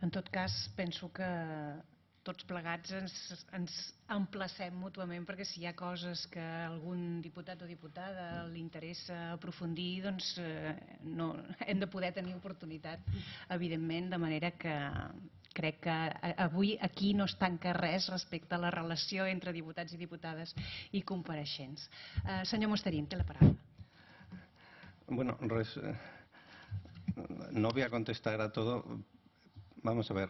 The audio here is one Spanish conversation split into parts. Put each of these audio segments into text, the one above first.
En tot cas, penso que tots plegats ens emplacem mútuament, perquè si hi ha coses que a algun diputat o diputada li interessa aprofundir, doncs hem de poder tenir oportunitat, evidentment, de manera que crec que avui aquí no es tanca res respecte a la relació entre diputats i diputades i compareixents. Senyor Mosterín, té la paraula. Bueno, no voy a contestar a todo. Vamos a ver,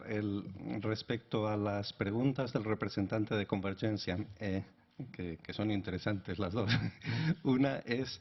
respecto a las preguntas del representante de Convergencia, que son interesantes las dos. Una es,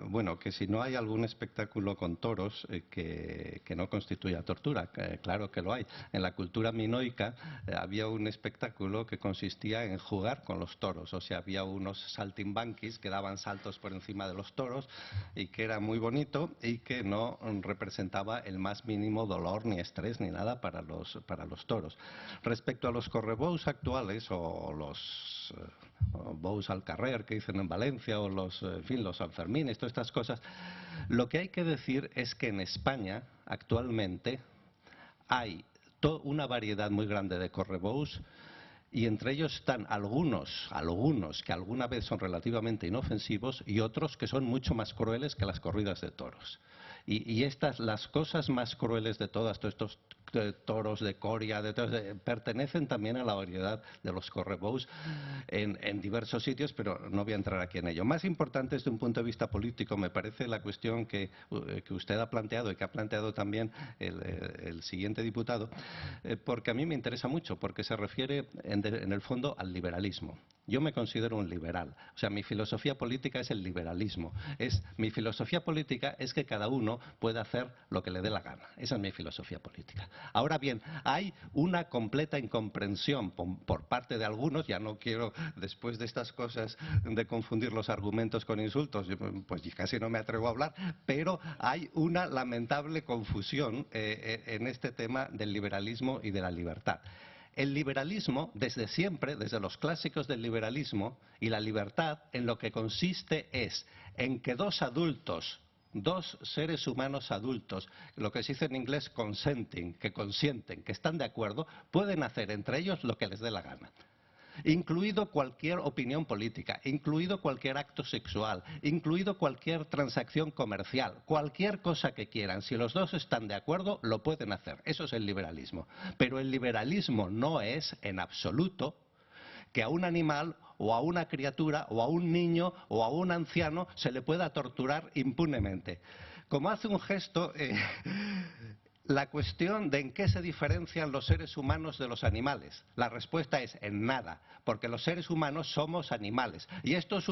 bueno, que si no hay algún espectáculo con toros que no constituya tortura. Claro que lo hay. En la cultura minoica había un espectáculo que consistía en jugar con los toros. O sea, había unos saltimbanquis que daban saltos por encima de los toros y que era muy bonito y que no representaba el más mínimo dolor ni estrés ni nada para los toros. Respecto a los correbous actuales o los bous al carrer que dicen en Valencia o en fin, los Sanfermines, todas estas cosas, lo que hay que decir es que en España actualmente hay una variedad muy grande de correbous y entre ellos están algunos que alguna vez son relativamente inofensivos y otros que son mucho más crueles que las corridas de toros. Y las cosas más crueles de todas, todos estos toros de Coria, pertenecen también a la variedad de los correbous en diversos sitios, pero no voy a entrar aquí en ello. Más importante desde un punto de vista político me parece la cuestión que usted ha planteado y que ha planteado también el siguiente diputado, porque a mí me interesa mucho, porque se refiere en el fondo al liberalismo. Yo me considero un liberal, o sea, mi filosofía política es el liberalismo. Mi filosofía política es que cada uno puede hacer lo que le dé la gana. Esa es mi filosofía política. Ahora bien, hay una completa incomprensión por parte de algunos, ya no quiero, después de estas cosas, de confundir los argumentos con insultos, pues casi no me atrevo a hablar, pero hay una lamentable confusión en este tema del liberalismo y de la libertad. El liberalismo, desde siempre, desde los clásicos del liberalismo, y la libertad en lo que consiste es en que dos seres humanos adultos, lo que se dice en inglés consenting, que consienten, que están de acuerdo, pueden hacer entre ellos lo que les dé la gana. Incluido cualquier opinión política, incluido cualquier acto sexual, incluido cualquier transacción comercial, cualquier cosa que quieran. Si los dos están de acuerdo, lo pueden hacer. Eso es el liberalismo. Pero el liberalismo no es, en absoluto, que a un animal o a una criatura o a un niño o a un anciano se le pueda torturar impunemente. Como hace un gesto... La cuestión de en qué se diferencian los seres humanos de los animales. La respuesta es en nada, porque los seres humanos somos animales. Y esto es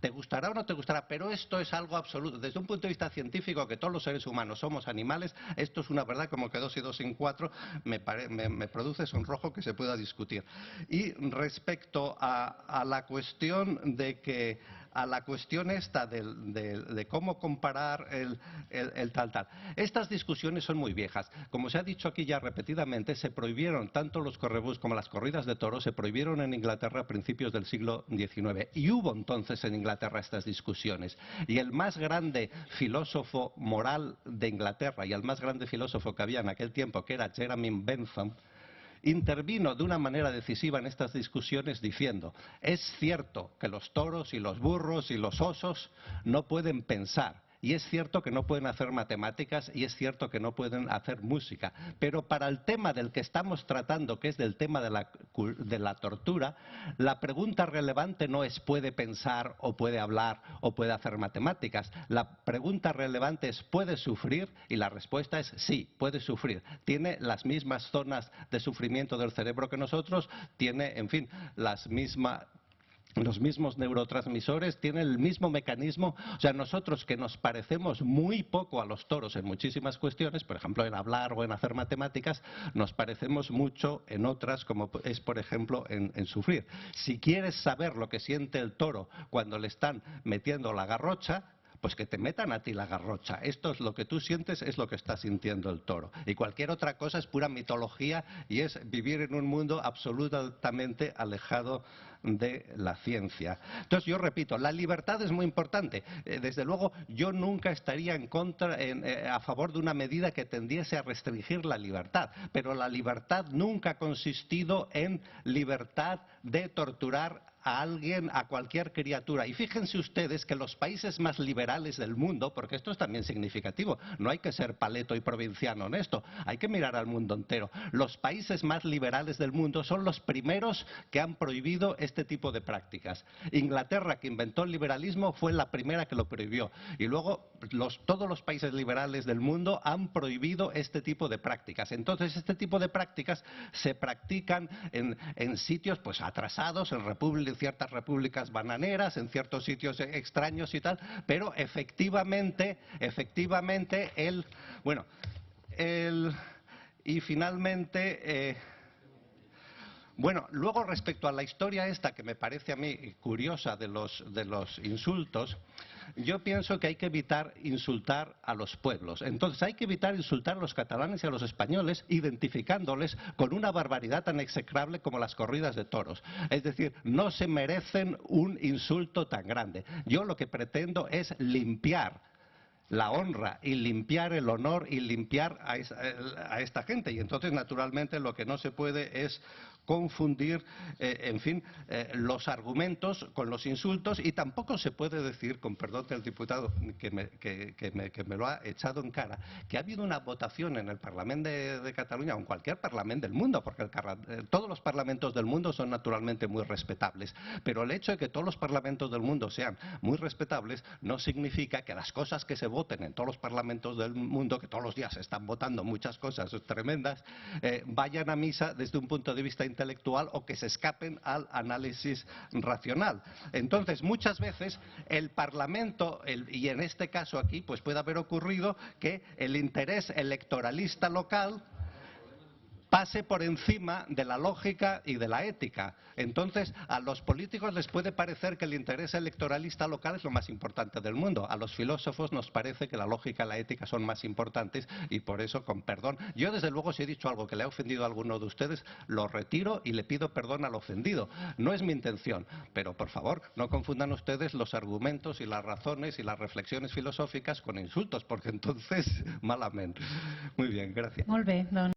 te gustará o no te gustará, pero esto es algo absoluto. Desde un punto de vista científico, que todos los seres humanos somos animales, esto es una verdad, como que 2 y 2 son 4, me produce sonrojo que se pueda discutir. Y respecto a la cuestión de que... a la cuestión esta de cómo comparar el tal. Estas discusiones son muy viejas. Como se ha dicho aquí ya repetidamente, se prohibieron tanto los correbous como las corridas de toros, se prohibieron en Inglaterra a principios del siglo XIX. Y hubo entonces en Inglaterra estas discusiones. Y el más grande filósofo moral de Inglaterra y el más grande filósofo que había en aquel tiempo, que era Jeremy Bentham, intervino de una manera decisiva en estas discusiones diciendo: es cierto que los toros y los burros y los osos no pueden pensar, y es cierto que no pueden hacer matemáticas, y es cierto que no pueden hacer música, pero para el tema del que estamos tratando, que es del tema de la tortura, la pregunta relevante no es ¿puede pensar o puede hablar o puede hacer matemáticas? La pregunta relevante es ¿puede sufrir? Y la respuesta es sí, puede sufrir. Tiene las mismas zonas de sufrimiento del cerebro que nosotros, tiene, en fin, los mismos neurotransmisores, tiene el mismo mecanismo. O sea, nosotros que nos parecemos muy poco a los toros en muchísimas cuestiones, por ejemplo en hablar o en hacer matemáticas, nos parecemos mucho en otras, como es por ejemplo en sufrir. Si quieres saber lo que siente el toro cuando le están metiendo la garrocha, pues que te metan a ti la garrocha. Esto es lo que tú sientes, es lo que está sintiendo el toro. Y cualquier otra cosa es pura mitología y es vivir en un mundo absolutamente alejado de la ciencia. Entonces yo repito, la libertad es muy importante. Desde luego yo nunca estaría a favor de una medida que tendiese a restringir la libertad, pero la libertad nunca ha consistido en libertad de torturar a alguien, a cualquier criatura. Y fíjense ustedes que los países más liberales del mundo, porque esto es también significativo, no hay que ser paleto y provinciano en esto, hay que mirar al mundo entero. Los países más liberales del mundo son los primeros que han prohibido este tipo de prácticas. Inglaterra, que inventó el liberalismo, fue la primera que lo prohibió. Y luego todos los países liberales del mundo han prohibido este tipo de prácticas. Entonces, este tipo de prácticas se practican en sitios pues atrasados, en ciertas repúblicas bananeras, en ciertos sitios extraños y tal, pero efectivamente y finalmente bueno, luego respecto a la historia esta que me parece a mí curiosa de los insultos, yo pienso que hay que evitar insultar a los pueblos. Entonces hay que evitar insultar a los catalanes y a los españoles identificándoles con una barbaridad tan execrable como las corridas de toros. Es decir, no se merecen un insulto tan grande. Yo lo que pretendo es limpiar la honra y limpiar el honor y limpiar a esta gente. Y entonces, naturalmente, lo que no se puede es confundir, en fin, los argumentos con los insultos, y tampoco se puede decir, con perdón del diputado que me lo ha echado en cara, que ha habido una votación en el Parlamento de Cataluña o en cualquier parlamento del mundo, porque todos los parlamentos del mundo son naturalmente muy respetables, pero el hecho de que todos los parlamentos del mundo sean muy respetables no significa que las cosas que se voten en todos los parlamentos del mundo, que todos los días se están votando muchas cosas tremendas, vayan a misa desde un punto de vista intelectual o que se escapen al análisis racional. Entonces, muchas veces el Parlamento, y en este caso aquí, pues puede haber ocurrido que el interés electoralista local pase por encima de la lógica y de la ética. Entonces, a los políticos les puede parecer que el interés electoralista local es lo más importante del mundo. A los filósofos nos parece que la lógica y la ética son más importantes y por eso, con perdón, yo desde luego si he dicho algo que le ha ofendido a alguno de ustedes, lo retiro y le pido perdón al ofendido. No es mi intención, pero por favor, no confundan ustedes los argumentos y las razones y las reflexiones filosóficas con insultos, porque entonces, malamente. Muy bien, gracias. Molt bé, doncs